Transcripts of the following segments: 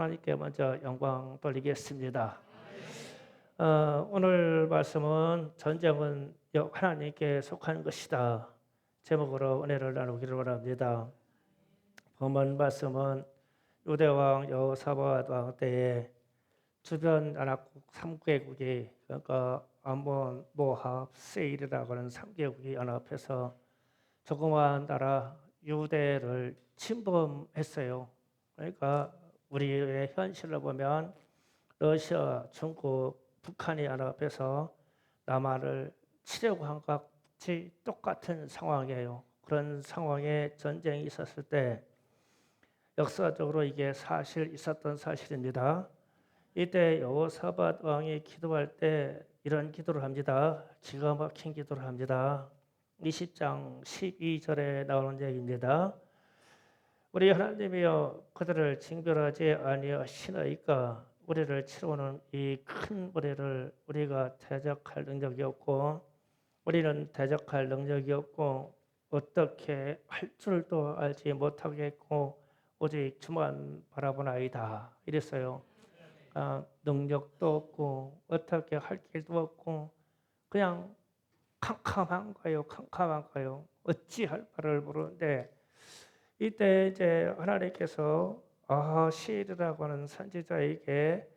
하나님께 먼저 영광 돌리겠습니다. 오늘 말씀은 전쟁은 하나님께 속한 것이다 제목으로 은혜를 나누기를 원합니다. 본문 말씀은 유대왕 여호사밧 왕 때에 주변 연합국 3개국이 그러니까 암몬, 모압, 세일이라고 하는 3개국이 연합해서 조그마한 나라 유대를 침범했어요. 그러니까 우리의 현실을 보면 러시아, 중국, 북한이 연합해서 남한을 치려고 한 것 같이 똑같은 상황이에요. 그런 상황에 전쟁이 있었을 때 역사적으로 이게 사실 있었던 사실입니다. 이때 여호사밧 왕이 기도할 때 이런 기도를 합니다. 기가 막힌 기도를 합니다. 20장 12절에 나오는 얘기입니다. 우리 하나님이여 그들을 징벌하지 아니하시나이까 우리를 치러오는 이 큰 무리를 우리가 대적할 능력이 없고 우리는 대적할 능력이 없고 어떻게 할 줄도 알지 못하겠고 오직 주만 바라보나이다 이랬어요. 능력도 없고 어떻게 할 길도 없고 그냥 캄캄한 거예요. 캄캄한 거예요. 어찌할 바를 모르는데 이때 이제 하나님께서 아하실이라고 하는 선지자에게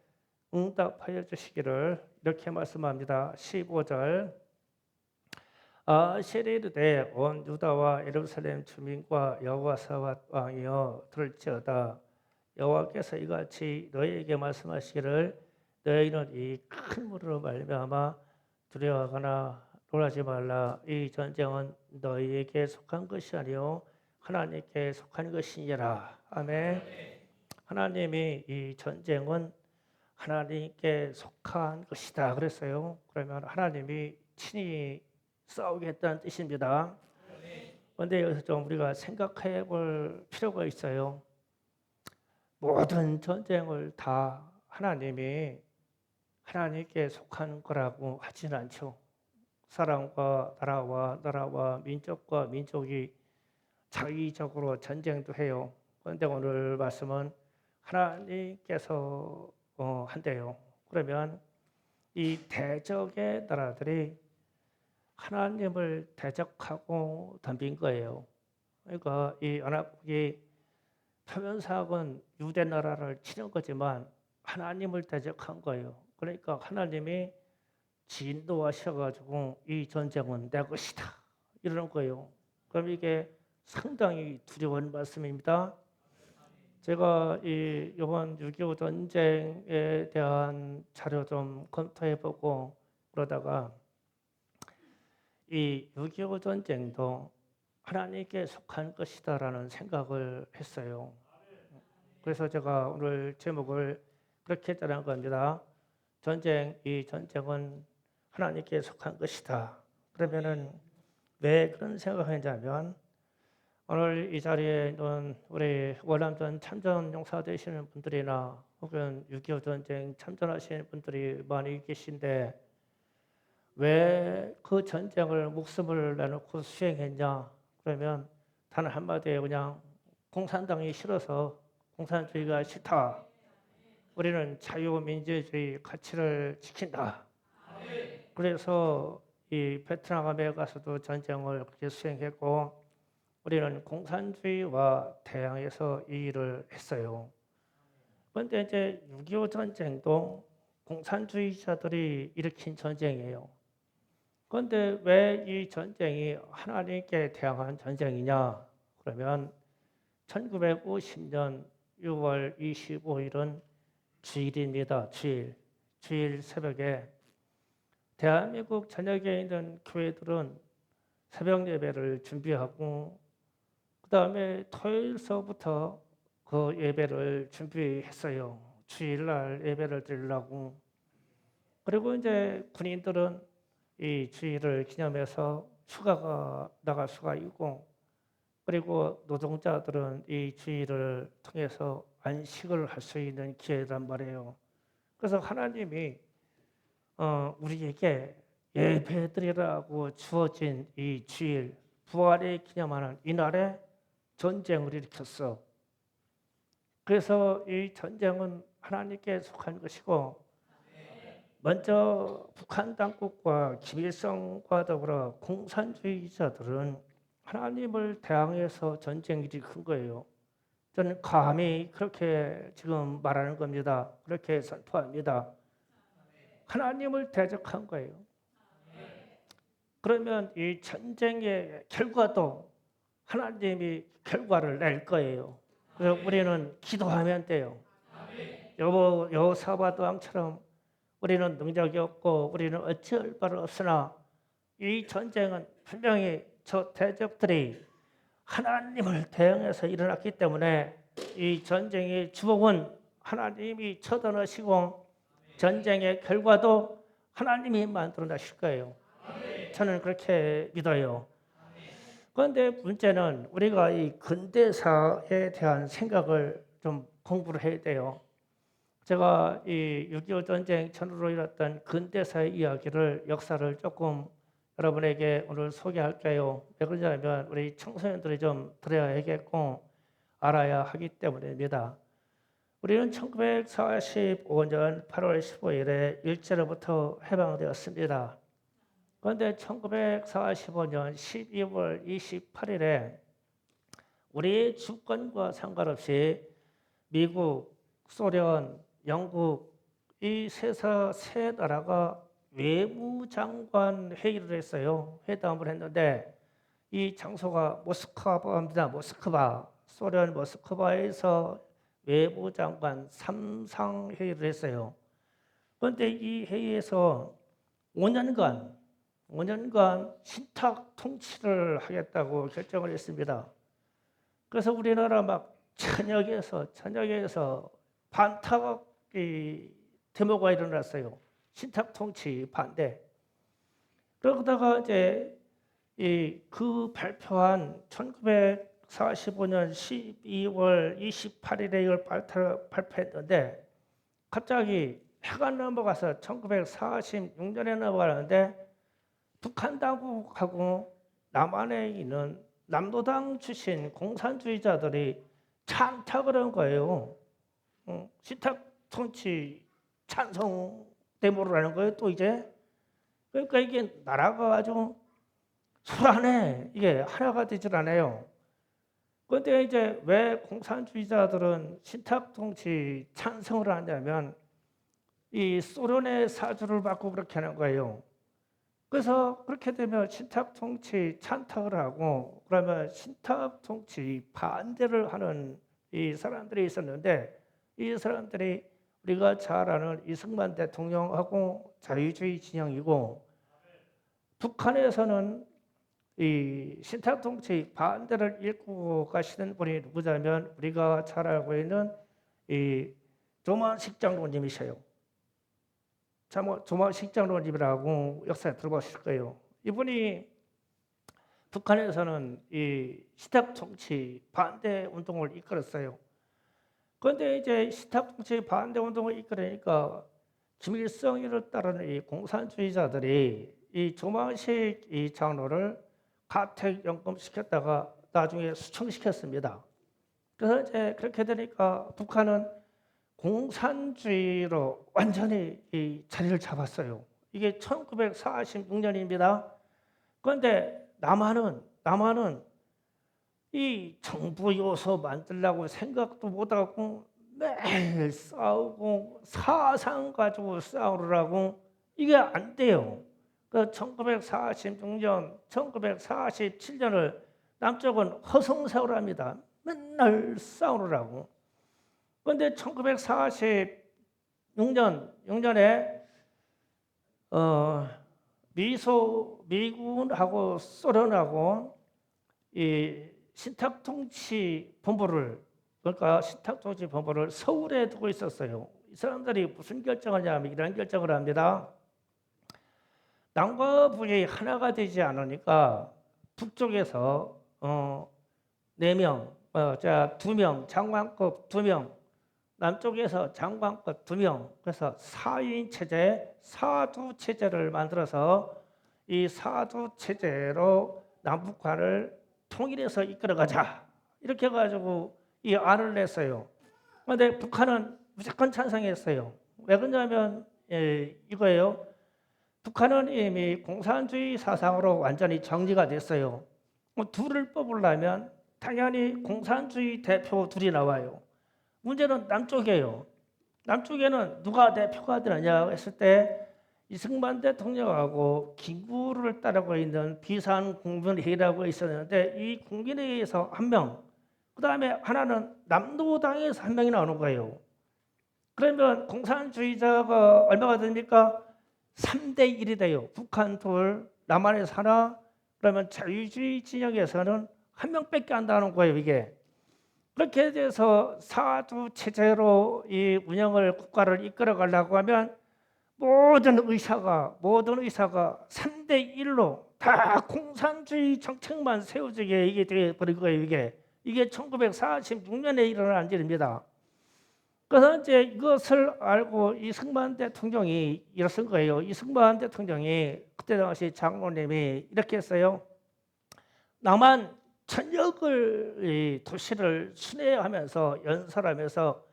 응답하여 주시기를 이렇게 말씀합니다. 15절 아하실이 이르되 온 유다와 예루살렘 주민과 여호와사밧 왕이여 들을지어다 여호와께서 이같이 너희에게 말씀하시기를 너희는 이 큰 물으로 말미암아 두려워하거나 놀라지 말라 이 전쟁은 너희에게 속한 것이 아니요 하나님께 속한 것이니라. 아멘. 하나님이 이 전쟁은 하나님께 속한 것이다 그랬어요. 그러면 하나님이 친히 싸우겠다는 뜻입니다. 그런데 여기서 좀 우리가 생각해 볼 필요가 있어요. 모든 전쟁을 다 하나님이 하나님께 속한 거라고 하지는 않죠. 사람과 나라와 민족과 민족이 자의적으로 전쟁도 해요. 그런데 오늘 말씀은 하나님께서 한대요. 그러면 이 대적의 나라들이 하나님을 대적하고 덤빈 거예요. 그러니까 이 연합국이 표면상은 유대 나라를 치는 거지만 하나님을 대적한 거예요. 그러니까 하나님이 진도하셔가지고 이 전쟁은 내 것이다 이러는 거예요. 그럼 이게 상당히 두려운 말씀입니다. 제가 이 이번 6.25 전쟁에 대한 자료 좀 검토해보고 그러다가 이 6.25 전쟁도 하나님께 속한 것이다라는 생각을 했어요. 그래서 제가 오늘 제목을 그렇게 짜는 겁니다. 이 전쟁은 하나님께 속한 것이다. 그러면은 왜 그런 생각을 했냐면 오늘 이 자리에 있는 우리 월남전 참전 용사 되시는 분들이나 혹은 6.25 전쟁 참전하시는 분들이 많이 계신데 왜 그 전쟁을 목숨을 내놓고 수행했냐? 그러면 단 한마디에 그냥 공산당이 싫어서 공산주의가 싫다. 우리는 자유민주주의 가치를 지킨다. 그래서 이 베트남에 가서도 전쟁을 그렇게 수행했고 우리는 공산주의와 대항해서 이 일을 했어요. 그런데 이제 6.25 전쟁도 공산주의자들이 일으킨 전쟁이에요. 그런데 왜 이 전쟁이 하나님께 대항한 전쟁이냐? 그러면 1950년 6월 25일은 주일입니다. 주일 새벽에 대한민국 전역에 있는 교회들은 새벽 예배를 준비하고 그 다음에 토요일서부터 그 예배를 준비했어요. 주일날 예배를 드리려고. 그리고 이제 군인들은 이 주일을 기념해서 휴가가 나갈 수가 있고 그리고 노동자들은 이 주일을 통해서 안식을 할 수 있는 기회란 말이에요. 그래서 하나님이 우리에게 예배드리라고 주어진 이 주일, 부활을 기념하는 이날에 전쟁을 일으켰어. 그래서 이 전쟁은 하나님께 속한 것이고 먼저 북한 당국과 김일성과 더불어 공산주의자들은 하나님을 대항해서 전쟁 일이 큰 거예요. 저는 감히 그렇게 지금 말하는 겁니다. 그렇게 선포합니다. 하나님을 대적한 거예요. 그러면 이 전쟁의 결과도 하나님이 결과를 낼 거예요. 그래서 우리는 기도하면 돼요. 여호사밧 왕처럼 우리는 능력이 없고 우리는 어찌할 바를 없으나 이 전쟁은 분명히 저 대적들이 하나님을 대항해서 일어났기 때문에 이 전쟁의 주범은 하나님이 처단하시고 전쟁의 결과도 하나님이 만들어 내실 거예요. 저는 그렇게 믿어요. 그런데 문제는 우리가 이 근대사에 대한 생각을 좀 공부를 해야 돼요. 제가 이 6.25 전쟁 전후로 일었던 근대사의 이야기를 역사를 조금 여러분에게 오늘 소개할게요. 왜 그러냐면 우리 청소년들이 좀 들어야겠고 알아야 하기 때문입니다. 우리는 1945년 8월 15일에 일제로부터 해방되었습니다. 그런데 1945년 12월 28일에 우리의 주권과 상관없이 미국, 소련, 영국 이 세 나라가 외무장관 회의를 했어요. 회담을 했는데 이 장소가 모스크바입니다. 모스크바. 소련 모스크바에서 외무장관 3상 회의를 했어요. 그런데 이 회의에서 5년간 신탁 통치를 하겠다고 결정을 했습니다. 그래서 우리나라 막 전역에서 반탁이 데모가 일어났어요. 신탁 통치 반대. 그러다가 이제 그 발표한 1945년 12월 28일에 이걸 발표했는데 갑자기 해가 넘어가서 1946년에 넘어가는데 북한 당국하고 남한에 있는 남로당 출신 공산주의자들이 찬탁을 한 거예요. 신탁 통치 찬성 데모를 하는 거예요. 또 이제 그러니까 이게 나라가 아주 소란해. 이게 하나가 되질 않아요. 그런데 이제 왜 공산주의자들은 신탁 통치 찬성을 하냐면 이 소련의 사주를 받고 그렇게 하는 거예요. 그래서 그렇게 되면 신탁 통치 찬탁을 하고 그러면 신탁 통치 반대를 하는 이 사람들이 있었는데 이 사람들이 우리가 잘 아는 이승만 대통령하고 자유주의 진영이고 북한에서는 이 신탁 통치 반대를 일구고 가시는 분이 누구냐면 우리가 잘 알고 있는 이 조만식 장로님이셔요. 조만식 장로님이라고 역사에 들어보실 거예요. 이분이 북한에서는 이 신탁 통치 반대 운동을 이끌었어요. 그런데 이제 신탁 통치 반대 운동을 이끌으니까 김일성이를 따르는 이 공산주의자들이 이 조만식 이 장로를 가택연금 시켰다가 나중에 수청시켰습니다. 그래서 이제 그렇게 되니까 북한은 공산주의로 완전히 이 자리를 잡았어요. 이게 1946년입니다. 그런데 남한은 이 정부 요소 만들려고 생각도 못하고 매일 싸우고 사상 가지고 싸우라고 이게 안 돼요. 그 1946년, 1947년을 남쪽은 허송세월합니다. 맨날 싸우라고. 그런데 1946년에 미군하고 소련하고 이 신탁통치본부를 서울에 두고 있었어요. 이 사람들이 무슨 결정을 하냐면 이런 결정을 합니다. 남과 북이 하나가 되지 않으니까 북쪽에서 4명, 2명, 장관급 2명, 남쪽에서 장관급 2명, 그래서 4인 체제, 사두 체제를 만들어서 이 사두 체제로 남북한을 통일해서 이끌어가자. 이렇게 해가지고 이 안을 냈어요. 그런데 북한은 무조건 찬성했어요. 왜 그러냐면 이거예요. 북한은 이미 공산주의 사상으로 완전히 정리가 됐어요. 둘을 뽑으려면 당연히 공산주의 대표 둘이 나와요. 문제는 남쪽이에요. 남쪽에는 누가 대표가 되느냐 했을 때 이승만 대통령하고 김구를 따르고 있는 비상국민회의라고 있었는데 이 국민회의에서 한 명, 그 다음에 하나는 남노당에서 한 명이 나오는 거예요. 그러면 공산주의자가 얼마가 됩니까? 3대 1이 돼요. 북한 둘, 남한에서 하나, 그러면 자유주의 진영에서는 한 명밖에 안 나오는 거예요, 이게. 그렇게 돼서 사주 체제로 이 운영을 국가를 이끌어 가려고 하면 모든 의사가 3대 1로 다 공산주의 정책만 세워지게 이게 돼 버린 거예요, 이게. 이게 1946년에 일어난 일입니다. 그래서 이제 이것을 알고 이승만 대통령이 일어선 거예요. 이승만 대통령이 그때 당시 장로님이 이렇게 했어요. 남한 전역을 도시를 순회하면서 연설하면서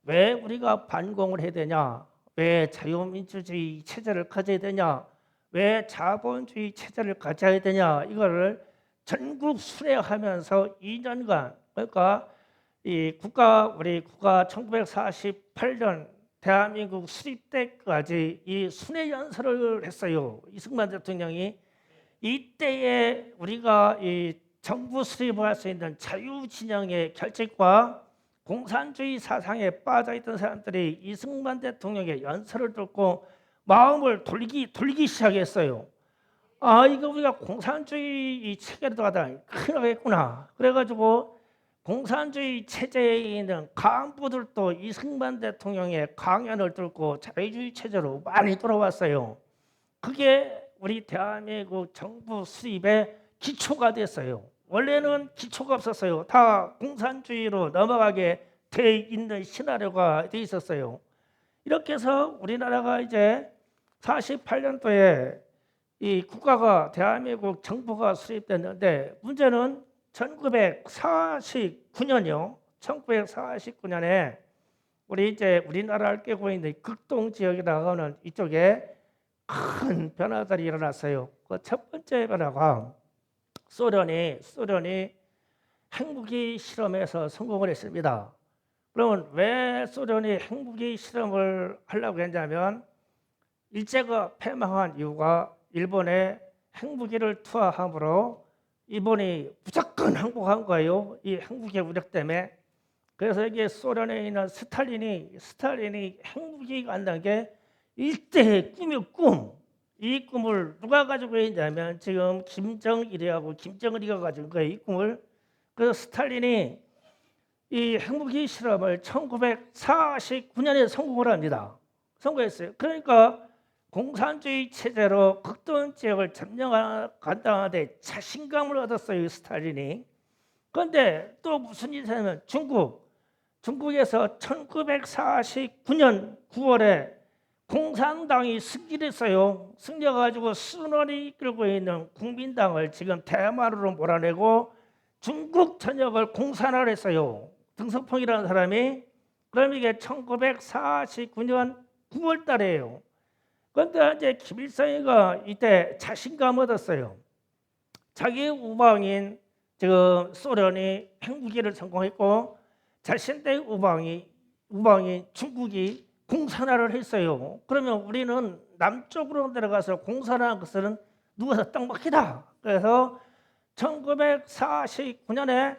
왜 우리가 반공을 해야 되냐? 왜 자유민주주의 체제를 가져야 되냐? 왜 자본주의 체제를 가져야 되냐? 이거를 전국 순회하면서 2년간 그러니까 우리 국가 1948년 대한민국 수립 때까지 이 순회 연설을 했어요. 이승만 대통령이 이때에 우리가 이 정부 수립을 할 수 있는 자유 진영의 결집과 공산주의 사상에 빠져있던 사람들이 이승만 대통령의 연설을 듣고 마음을 돌리기 시작했어요. 아, 이거 우리가 공산주의 이 체계로 가다 큰일 나겠구나. 그래가지고 공산주의 체제에 있는 간부들도 이승만 대통령의 강연을 듣고 자유주의 체제로 많이 돌아왔어요. 그게 우리 대한민국 정부 수립의 기초가 됐어요. 원래는 기초가 없었어요. 다 공산주의로 넘어가게 돼 있는 시나리오가 돼 있었어요. 이렇게 해서 우리나라가 이제 48년도에 이 국가가 대한민국 정부가 수립됐는데 문제는 1949년이요. 1949년에 우리나라를 깨고 있는 극동 지역이라고 하는 이쪽에 큰 변화들이 일어났어요. 그 첫 번째 변화가 소련이 핵무기 실험에서 성공을 했습니다. 그러면 왜 소련이 핵무기 실험을 하려고 했냐면 일제가 패망한 이유가 일본에 핵무기를 투하함으로 일본이 무조건 항복한 거예요. 이 핵무기 우력 때문에. 그래서 이게 소련에 있는 스탈린이 핵무기가 안다는 게 일대의 꿈이요, 꿈. 이 꿈을 누가 가지고 있냐면 지금 김정일이하고 김정은이가 가지고 거예요, 이 꿈을. 그래서 스탈린이 이 핵무기 실험을 1949년에 성공을 합니다. 성공했어요. 그러니까 공산주의 체제로 극동 지역을 점령한다는데 자신감을 얻었어요, 스탈린이. 그런데 또 무슨 일이 있었냐면 중국에서 1949년 9월에 공산당이 승리를 했어요. 승리해가지고 순원이 이끌고 있는 국민당을 지금 대만으로 몰아내고 중국 전역을 공산화를 했어요. 등석평이라는 사람이. 그럼 이게 1949년 9월 달이에요. 그런데 이제 김일성이가 이때 자신감 얻었어요. 자기 우방인 지금 소련이 핵무기를 성공했고 자신의 우방인 중국이 공산화를 했어요. 그러면 우리는 남쪽으로 내려가서 공산화한 것은 누가서 떡먹기다. 그래서 1949년에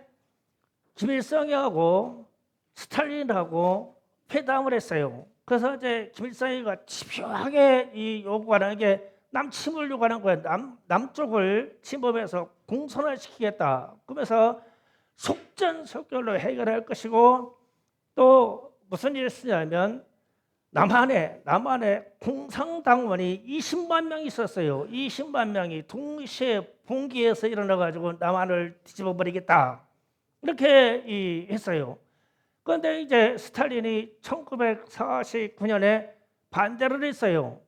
김일성하고 스탈린하고 회담을 했어요. 그래서 이제 김일성이가 집요하게 이 요구하는 게 남침을 요구하는 거예요. 남쪽을 침범해서 공산화시키겠다. 그러면서 속전속결로 해결할 것이고 또 무슨 일을 쓰냐면 남한에 공산당원이 20만 명 있었어요. 20만 명이 동시에 봉기해서 일어나가지고 남한을 뒤집어 버리겠다. 이렇게 했어요. 그런데 이제 스탈린이 1949년에 반대를 했어요.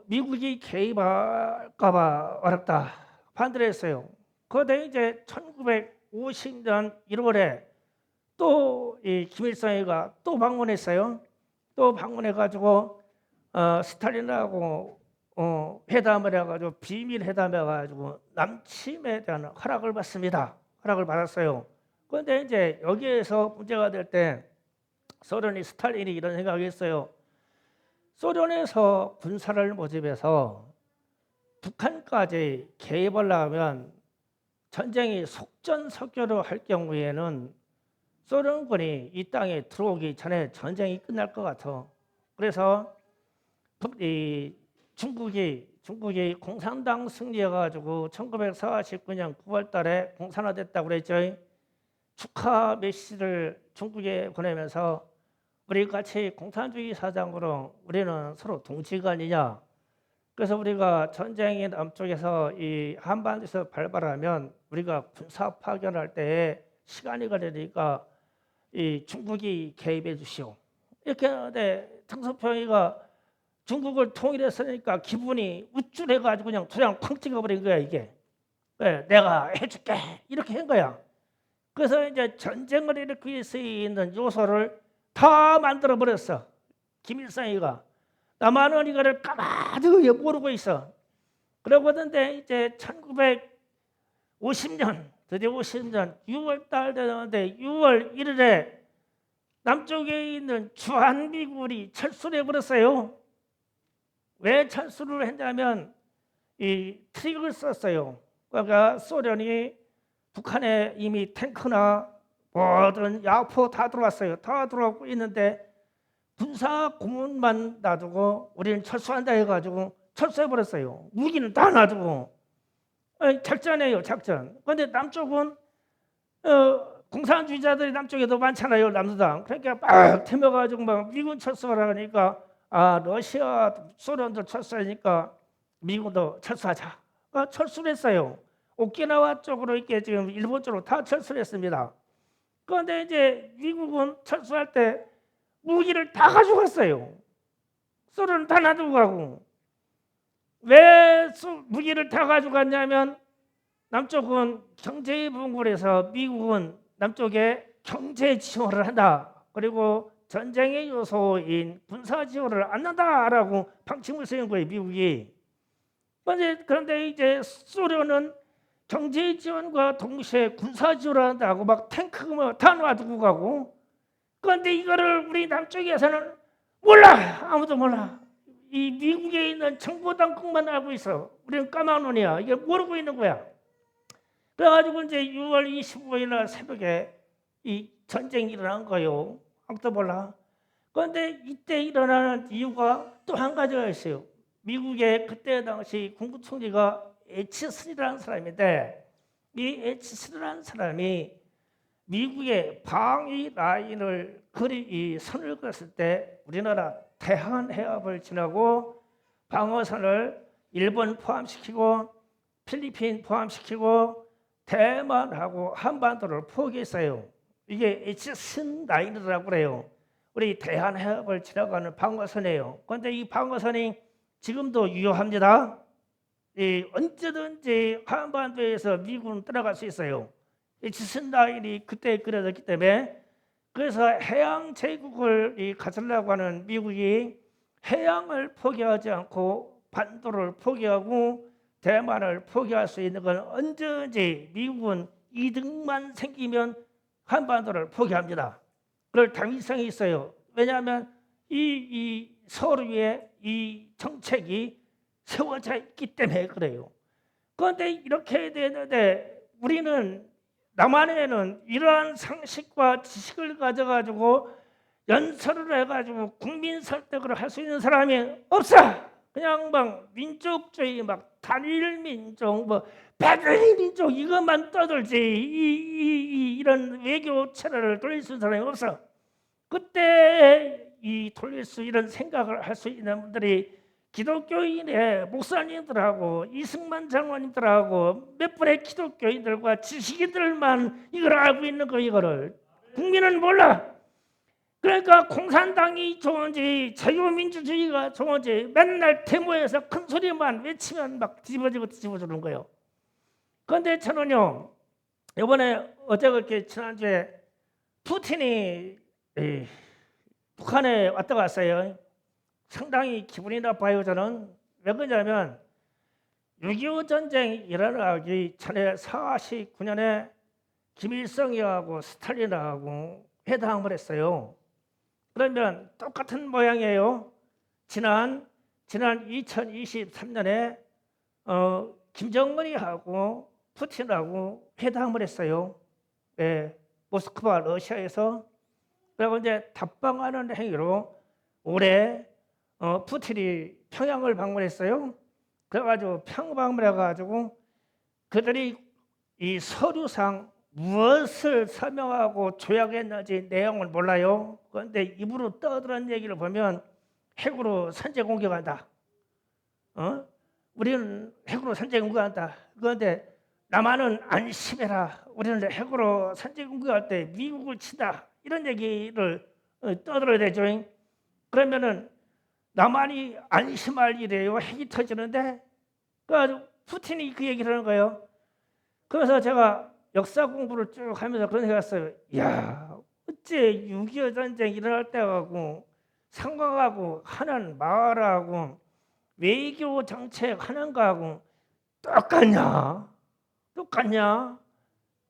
미국이 개입할까봐 어렵다. 반대를 했어요. 그런데 이제 1950년 1월에 또 이 김일성이가 또 방문했어요. 또 방문해가지고 스탈린하고 회담을 해가지고 비밀 회담해가지고 남침에 대한 허락을 받습니다. 허락을 받았어요. 그런데 이제 여기에서 문제가 될 때 소련이 스탈린이 이런 생각이 했어요. 소련에서 군사를 모집해서 북한까지 개입을 하면 전쟁이 속전속결로 할 경우에는 소련군이 이 땅에 들어오기 전에 전쟁이 끝날 것 같아. 그래서 이 중국이 공산당 승리해가지고 1949년 9월달에 공산화됐다고 그랬죠. 축하 메시지를 중국에 보내면서 우리 같이 공산주의 사장으로 우리는 서로 동지가 아니냐. 그래서 우리가 전쟁이 남쪽에서 이 한반도에서 발발하면 우리가 군사 파견할 때에 시간이 걸리니까 이 중국이 개입해 주시오. 이렇게 하는데 등소평이가 중국을 통일했으니까 기분이 우쭐해가지고 그냥 도장 쾅 찍어버린 거야 이게. 네, 내가 해줄게 이렇게 한 거야. 그래서 이제 전쟁을 일으킬 수 있는 요소를 다 만들어 버렸어. 김일성이가. 나만은 이거를 까마득히 모르고 있어. 그러거든데 이제 1950년 드디어 50년 6월 달 되는데 6월 1일에 남쪽에 있는 주한미군이 철수를 해버렸어요. 왜 철수를 했냐면 이 트릭을 썼어요. 그러니까 소련이 북한에 이미 탱크나 모든 야포 다 들어왔어요. 다 들어오고 있는데 군사 고문만 놔두고 우리는 철수한다 해가지고 철수해버렸어요. 무기는 다 놔두고. 작전이에요, 작전. 그런데 남쪽은 공산주의자들이 남쪽에도 많잖아요, 남수당. 그러니까 막 태워가지고 막 미군 철수하라 하니까 러시아, 소련도 철수하니까 미국도 철수하자. 철수를 했어요. 오키나와 쪽으로 이렇게 지금 일본 쪽으로 다 철수를 했습니다. 그런데 이제 미국은 철수할 때 무기를 다 가져갔어요. 소련은 다 놔두고 가고. 왜 무기를 다 가져갔냐면 남쪽은 경제 분굴해서 미국은 남쪽에 경제 지원을 한다. 그리고 전쟁의 요소인 군사 지원을 안 한다라고 방침을 세운 거예요, 미국이. 그런데 이제 소련은 경제 지원과 동시에 군사 지원을 한다고 막 탱크 뭐 다 놔두고 가고. 그런데 이거를 우리 남쪽에서는 몰라. 아무도 몰라. 이 미국에 있는 정보당국만 알고 있어. 우리는 까만 눈이야. 이게 모르고 있는 거야. 그래가지고 이제 6월 25일 날 새벽에 이 전쟁이 일어난 거예요. 아무도 몰라. 그런데 이때 일어나는 이유가 또 한 가지가 있어요. 미국의 그때 당시 국무총리가 H3라는 사람인데 이 H3라는 사람이 미국의 방위 라인을 선을 그었을 때 우리나라 대한해협을 지나고 방어선을 일본 포함시키고 필리핀 포함시키고 대만하고 한반도를 포기했어요. 이게 H9라인이라고 그래요. 우리 대한해협을 지나가는 방어선이에요. 그런데 이 방어선이 지금도 유효합니다. 언제든지 한반도에서 미국은 들어갈 수 있어요. H9라인이 그때 그려졌기 때문에. 그래서 해양 제국을 가지려고 하는 미국이 해양을 포기하지 않고 반도를 포기하고 대만을 포기할 수 있는 건 언제든지 미국은 이득만 생기면 한반도를 포기합니다. 그럴 당위성이 있어요. 왜냐하면 이 서류에 이 정책이 세워져 있기 때문에 그래요. 그런데 이렇게 되는데 우리는 남한에는 이러한 상식과 지식을 가져가지고 연설을 해가지고 국민 설득을 할 수 있는 사람이 없어. 그냥 막 민족주의, 막 단일 민족, 뭐 배달의 민족 이것만 떠들지 이런 외교 체제를 돌릴 수 있는 사람이 없어. 그때 돌릴 수 이런 생각을 할 수 있는 분들이 기독교인의 목사님들하고 이승만 장로님들하고 몇 분의 기독교인들과 지식인들만 이걸 알고 있는 거. 이거를 국민은 몰라. 그러니까 공산당이 좋은지 자유민주주의가 좋은지 맨날 데모에서 큰 소리만 외치면 막 뒤집어지는 거예요. 그런데 저는요 이번에 어제 그렇게 지난주에 푸틴이 북한에 왔다 갔어요. 상당히 기분이 나빠요. 저는 왜 그러냐면 6.25 전쟁 일어나기 전에 49년에 김일성이하고 스탈린하고 회담을 했어요. 그러면 똑같은 모양이에요. 지난 2023년에 김정은이하고 푸틴하고 회담을 했어요. 모스크바 러시아에서. 그리고 이제 답방하는 행위로 올해 푸틴이 평양을 방문했어요. 그래가지고 평방을 해가지고 그들이 이 서류상 무엇을 설명하고 조약했는지 내용을 몰라요. 그런데 입으로 떠드는 얘기를 보면 핵으로 선제 공격한다. 우리는 핵으로 선제 공격한다. 그런데 남한은 안심해라. 우리는 핵으로 선제 공격할 때 미국을 친다. 이런 얘기를 떠들어야 되죠. 그러면은 남한이 안심할 일이에요. 핵이 터지는데. 그래가지고 푸틴이 그 얘기를 하는 거예요. 그래서 제가 역사 공부를 쭉 하면서 그런 생각을 했어요. 야, 어째 6.25 전쟁 일어날 때하고 상황하고 하는 말하고 외교 정책 하는 거하고 똑같냐?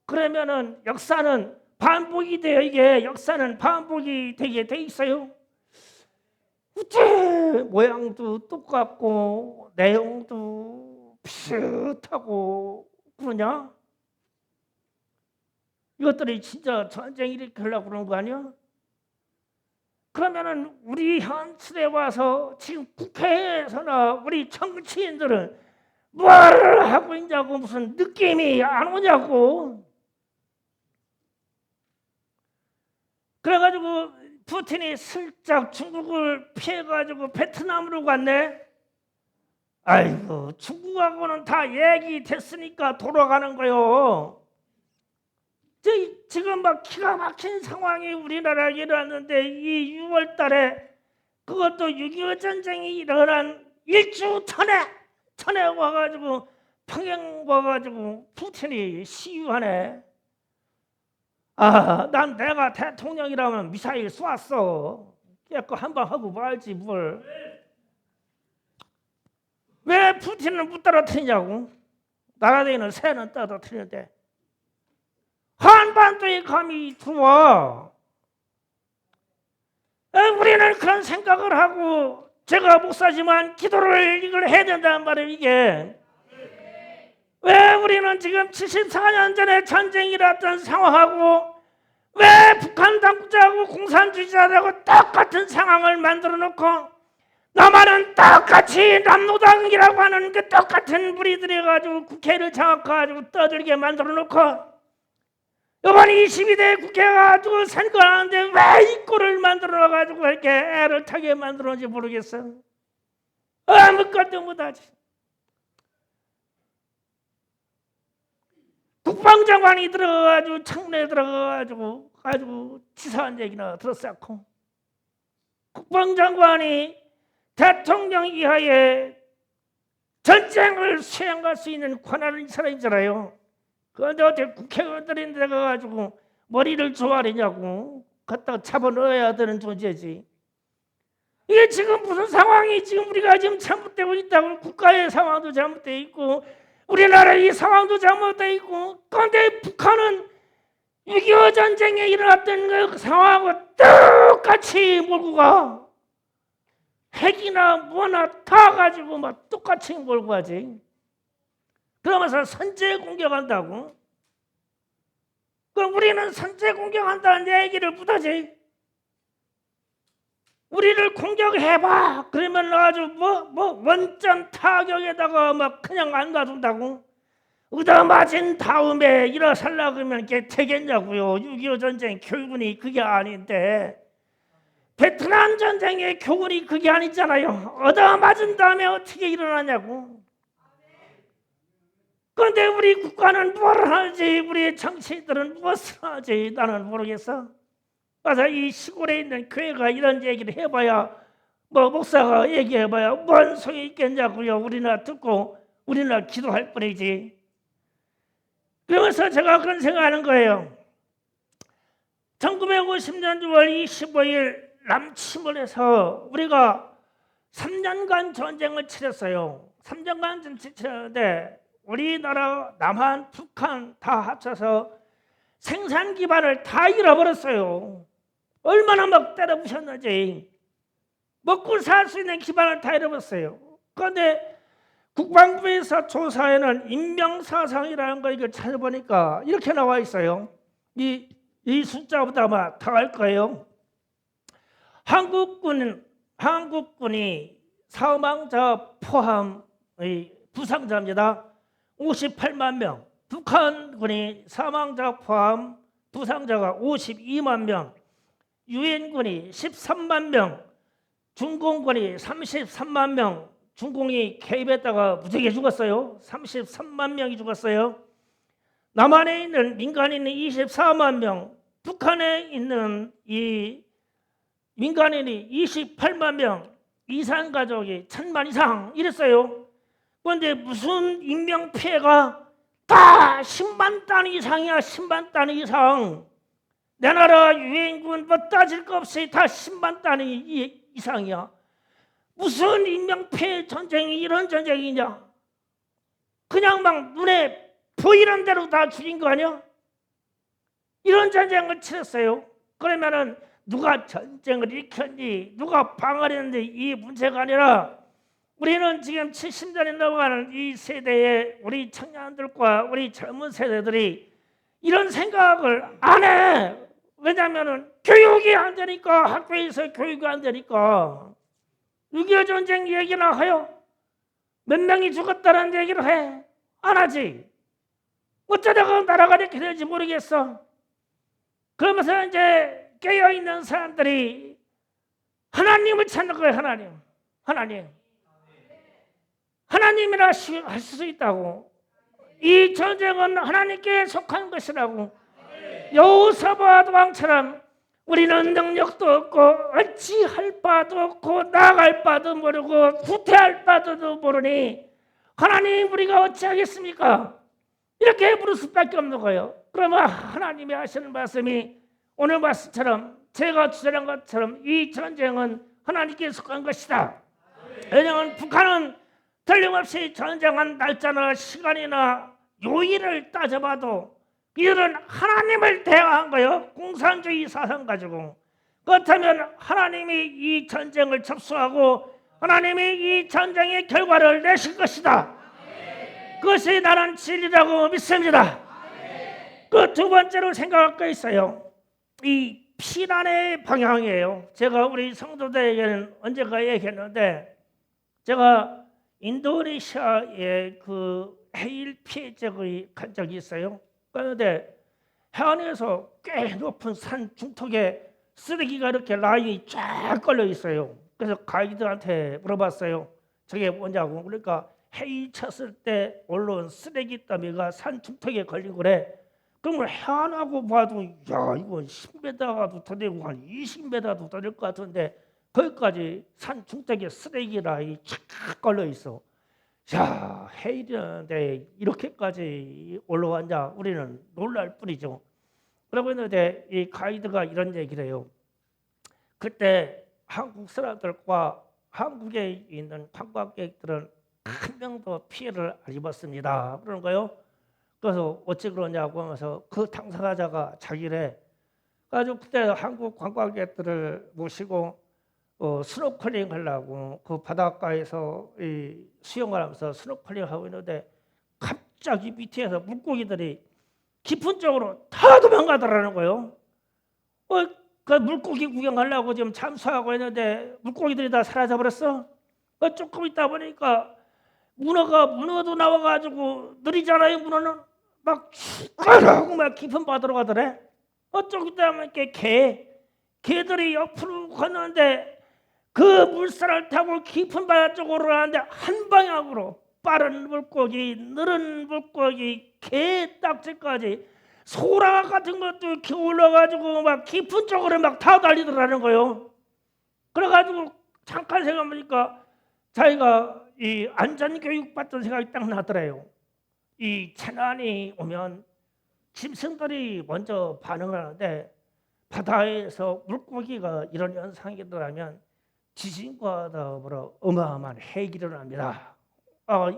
그러면은 역사는 반복이 돼요. 이게 역사는 반복이 되게 돼 있어요. 어째 모양도 똑같고 내용도 비슷하고 그러냐? 이것들이 진짜 전쟁 일으키려고 그런 거 아니야? 그러면은 우리 현 시대에 와서 지금 국회에서나 우리 정치인들은 뭘 하고 있냐고 무슨 느낌이 안 오냐고. 그래가지고 푸틴이 슬쩍 중국을 피해가지고 베트남으로 갔네. 아이고 중국하고는 다 얘기됐으니까 돌아가는 거요. 지금 막 기가 막힌 상황이 우리나라에 일어났는데 이 6월 달에 그것도 6.25 전쟁이 일어난 일주 전에 와가지고 평양 와가지고 푸틴이 시위하네. 난 내가 대통령이라면 미사일 쏘았어. 깨끗 한방 하고 말지 뭘. 왜 푸틴은 못 떨어뜨리냐고. 나라에는 새는 떨어뜨리는데 한반도에 감히 들어와. 우리는 그런 생각을 하고 제가 목사지만 기도를 이걸 해야 된단 말이에요. 이게 왜 우리는 지금 74년 전에 전쟁이 일어났던 상황하고 왜 북한 당국자하고 공산주의자들하고 똑같은 상황을 만들어 놓고 남한은 똑같이 남노당이라고 하는 그 똑같은 무리들이 가지고 국회를 장악해가지고 떠들게 만들어 놓고 이번 22대 국회가 가지고 선거하는데 왜 이 꼴을 만들어가지고 이렇게 애를 타게 만들었는지 모르겠어. 아무것도 못하지. 국방장관이 들어가가지고 청문회 들어가가지고 치사한 얘기나 들었었고 국방장관이 대통령 이하에 전쟁을 수행할 수 있는 권한을 사람이잖아요. 그런데 어떻게 국회의원들이 들어가가지고 머리를 조아리냐고 갖다가 잡아넣어야 되는 존재지. 이게 지금 무슨 상황이 지금 우리가 지금 잘못되고 있다고. 국가의 상황도 잘못되어 있고 우리나라의 상황도 잘못되어 있고 그런데 북한은 6.25 전쟁에 일어났던 그 상황하고 똑같이 몰고 가. 핵이나 뭐나 다 가지고 막 똑같이 몰고 가지. 그러면서 선제 공격한다고. 그럼 우리는 선제 공격한다는 얘기를 못하지. 우리를 공격해봐. 그러면 아주 원점 타격에다가 막 그냥 안 놔둔다고. 얻어맞은 다음에 일어서려고 그러면 이게 되겠냐고요. 6.25 전쟁 교훈이 그게 아닌데 베트남 전쟁의 교훈이 그게 아니잖아요. 얻어맞은 다음에 어떻게 일어나냐고. 그런데 우리 국가는 뭘 하지, 우리 정치인들은 무엇을 하지 나는 모르겠어. 그래서 이 시골에 있는 교회가 이런 얘기를 해봐야 목사가 얘기해봐야 뭔 소용이 있겠냐고요. 우리나 듣고 우리나 기도할 뿐이지. 그러면서 제가 그런 생각하는 거예요. 1950년 6월 25일 남침을 해서 우리가 3년간 전쟁을 치렀어요. 3년간 전쟁을 치렀는데 우리나라, 남한, 북한 다 합쳐서 생산 기반을 다 잃어버렸어요. 얼마나 막 때려부셨는지 먹고 살 수 있는 기반을 다 잃어버렸어요. 그런데 국방부에서 조사에는 인명사상이라는 거 이걸 찾아보니까 이렇게 나와 있어요. 이 숫자보다 아마 더 할 거예요. 한국군이 사망자 포함의 부상자입니다. 58만 명. 북한군이 사망자 포함 부상자가 52만 명. 유엔군이 13만 명. 중공군이 33만 명. 중공이 개입했다가 무지하게 죽었어요. 33만 명이 죽었어요. 남한에 있는 민간인이 24만 명, 북한에 있는 이 민간인이 28만 명, 이산 가족이 1000만 이상 이랬어요. 그런데 무슨 인명 피해가 다 10만 단위 이상이야. 10만 단위 이상. 내 나라 유엔군 뭐 따질 것 없이 다 10만 단위 이상이야. 무슨 인명 피해 전쟁이 이런 전쟁이냐? 그냥 막 눈에 보이는 대로 다 죽인 거 아니야? 이런 전쟁을 치렀어요. 그러면은 누가 전쟁을 일으켰니? 누가 방어를 했는지 이 문제가 아니라 우리는 지금 70년이 넘어가는 이 세대의 우리 청년들과 우리 젊은 세대들이 이런 생각을 안 해. 왜냐하면 교육이 안 되니까, 학교에서 교육이 안 되니까. 6.25 전쟁 얘기나 해요? 몇 명이 죽었다는 얘기를 해? 안 하지. 어쩌다가 나라가 이렇게 될지 모르겠어. 그러면서 이제 깨어있는 사람들이 하나님을 찾는 거예요. 하나님이라 할 수 있다고. 이 전쟁은 하나님께 속한 것이라고. 여호사밧 왕처럼 우리는 능력도 없고 어찌할 바도 없고 나아갈 바도 모르고 후퇴할 바도 모르니 하나님 우리가 어찌하겠습니까? 이렇게 부를 수밖에 없는 거예요. 그러면 하나님이 하시는 말씀이 오늘 말씀처럼 제가 주장한 것처럼 이 전쟁은 하나님께 속한 것이다. 왜냐하면 북한은 틀림없이 전쟁한 날짜나 시간이나 요일을 따져봐도 이들은 하나님을 대항한 거예요. 공산주의 사상 가지고. 그렇다면 하나님이 이 전쟁을 접수하고 하나님이 이 전쟁의 결과를 내실 것이다. 그것이 나는 진리라고 믿습니다. 그 두 번째로 생각할 거 있어요. 이 피난의 방향이에요. 제가 우리 성도들에게는 언젠가 얘기했는데 제가 인도네시아에 그 해일 피해 지역에 간 적이 있어요. 그런데 해안에서 꽤 높은 산 중턱에 쓰레기가 이렇게 라인이 쫙 걸려 있어요. 그래서 가이드한테 물어봤어요. 저게 뭐냐고. 그러니까 해일 쳤을 때 올라온 쓰레기 더미가 산 중턱에 걸린 거래. 그러면 해안하고 봐도 야 이거 10m도 더 되고 한 20m도 더 될 것 같은데 거기까지 산 중턱에 쓰레기 라인이 쫙 걸려 있어. 자, 해일이라는데 이렇게까지 올라왔냐? 우리는 놀랄 뿐이죠. 그러고 있는데 이 가이드가 이런 얘기를 해요. 그때 한국 사람들과 한국에 있는 관광객들은 한 명도 피해를 안 입었습니다. 그러는 거예요. 그래서 어찌 그러냐고 하면서 그 당사자가 자기래 가지고 그때 한국 관광객들을 모시고 스노클링 하려고 그 바닷가에서 수영을 하면서 스노클링 하고 있는데 갑자기 밑에서 물고기들이 깊은 쪽으로 다 도망가더라는 거예요. 그 물고기 구경하려고 지금 잠수하고 있는데 물고기들이 다 사라져 버렸어. 조금 있다 보니까 문어도 나와가지고 느리잖아요. 문어는 막 죽어라고 막 깊은 바다로 가더래. 조금 있다 보니까 개들이 옆으로 걷는데 그 물살을 타고 깊은 바다 쪽으로 가는데 한 방향으로 빠른 물고기, 느린 물고기, 개 딱지까지 소라 같은 것도 이렇게 올라가지고 막 깊은 쪽으로 막 다 달리더라는 거예요. 그래가지고 잠깐 생각해보니까 자기가 이 안전교육 받던 생각이 딱 나더래요. 이 재난이 오면 짐승들이 먼저 반응을 하는데 바다에서 물고기가 이런 현상이 일어나면 지진과 더불어 어마어마한 해일이 일어납니다.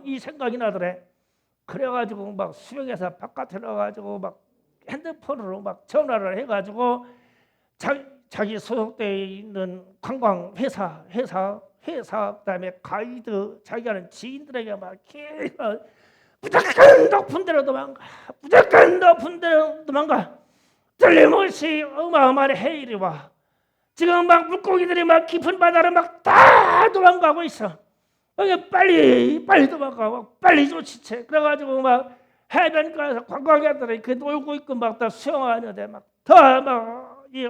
이 생각이 나더래. 그래가지고 막 수영해서 바깥에 나가지고 막 핸드폰으로 막 전화를 해가지고 자기 소속되어 있는 관광 회사 그다음에 가이드 자기 하는 지인들에게 막 무조건 높은 데로 도망가, 무조건 높은 데로 도망가. 틀림없이 어마어마한 해일이 와. 지금 막 물고기들이 막 깊은 바다로 막 다 도망가고 있어. 빨리 도망가고 빨리 조치채. 그래가지고 막 해변가에서 관광객들이 그 놀고 있고 막 다 수영하는데 막 더 막 이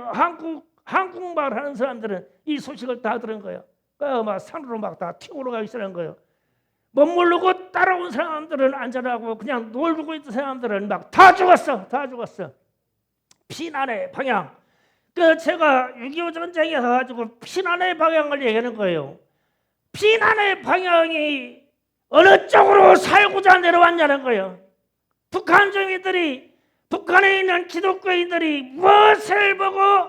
한국말 하는 사람들은 이 소식을 다 들은 거예요. 막 산으로 막 다 튀어올라가기 시작한 거예요. 못 모르고 따라온 사람들은 안전하고 그냥 놀고 있던 사람들은 막 다 죽었어. 피난의 방향. 제가 6.25 전쟁에 가지고 피난의 방향을 얘기하는 거예요. 피난의 방향이 어느 쪽으로 살고자 내려왔냐는 거예요. 북한 주민들이, 북한에 있는 기독교인들이 무엇을 보고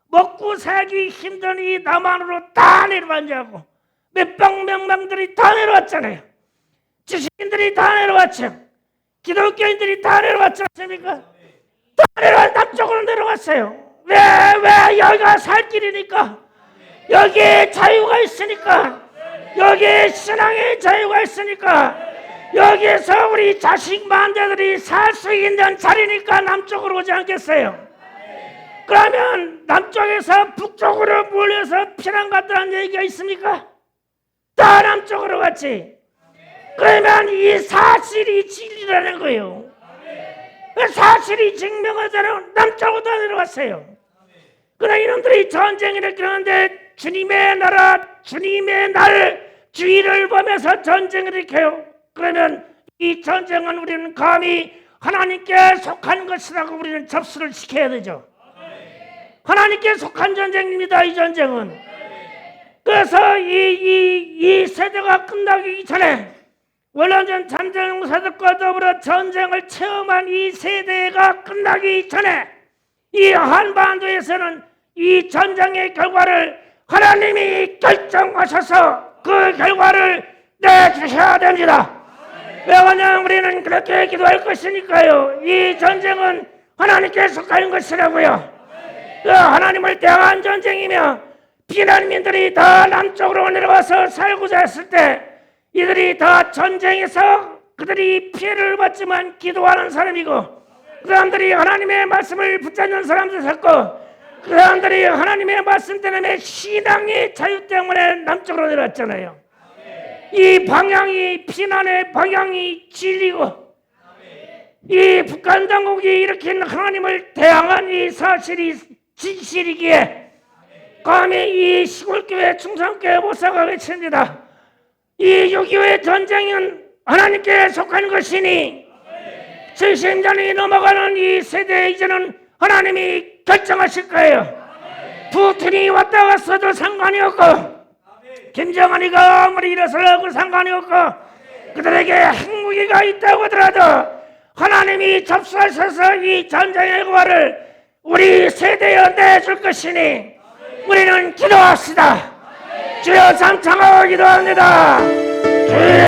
먹고 살기 힘든 이 남한으로 다 내려왔냐고. 몇백명들이 다 내려왔잖아요. 지식인들이 다 내려왔죠. 기독교인들이 다 내려왔지 않습니까? 다 내려와 남쪽으로 내려왔어요. 왜 여기가 살 길이니까, 여기에 자유가 있으니까, 여기에 신앙의 자유가 있으니까, 여기에서 우리 자식 만대들이 살 수 있는 자리니까 남쪽으로 오지 않겠어요? 그러면 남쪽에서 북쪽으로 몰려서 피난 갔다는 얘기가 있습니까? 다 남쪽으로 갔지. 그러면 이 사실이 진리라는 거예요. 사실이 증명하자로 남쪽으로 내려왔어요. 그러나 이놈들이 전쟁을 일으키는데 주님의 나라, 주님의 날 주의를 보면서 전쟁을 일으켜요. 그러면 이 전쟁은 우리는 감히 하나님께 속한 것이라고 우리는 접수를 시켜야 되죠. 하나님께 속한 전쟁입니다. 이 전쟁은. 그래서 이 세대가 끝나기 전에 원래는 잠재용사들과 더불어 전쟁을 체험한 이 세대가 끝나기 전에 이 한반도에서는 이 전쟁의 결과를 하나님이 결정하셔서 그 결과를 내주셔야 됩니다. 왜냐하면 우리는 그렇게 기도할 것이니까요. 이 전쟁은 하나님께 속하는 것이라고요. 하나님을 대항한 전쟁이며 피난민들이 다 남쪽으로 내려와서 살고자 했을 때 이들이 다 전쟁에서 그들이 피해를 받지만 기도하는 사람이고, 그 사람들이 하나님의 말씀을 붙잡는 사람들이었고, 그 사람들이 하나님의 말씀 때문에 신앙의 자유 때문에 남쪽으로 내려왔잖아요. 이 방향이, 피난의 방향이 진리고, 이 북한 당국이 일으킨 하나님을 대항한 이 사실이 진실이기에 감히 이 시골교회 충성교회 목사가 외칩니다. 이 6.25의 전쟁은 하나님께 속한 것이니 70년이 넘어가는 이 세대에 이제는 하나님이 결정하실 거예요. 푸틴이 왔다 갔어도 상관이 없고, 김정은이가 아무리 일어서려고 상관이 없고, 그들에게 핵무기가 있다고 하더라도 하나님이 접수하셔서 이 전쟁의 결과를 우리 세대에 내줄 것이니 우리는 기도합시다. 주여 삼창하고 기도합니다. 주여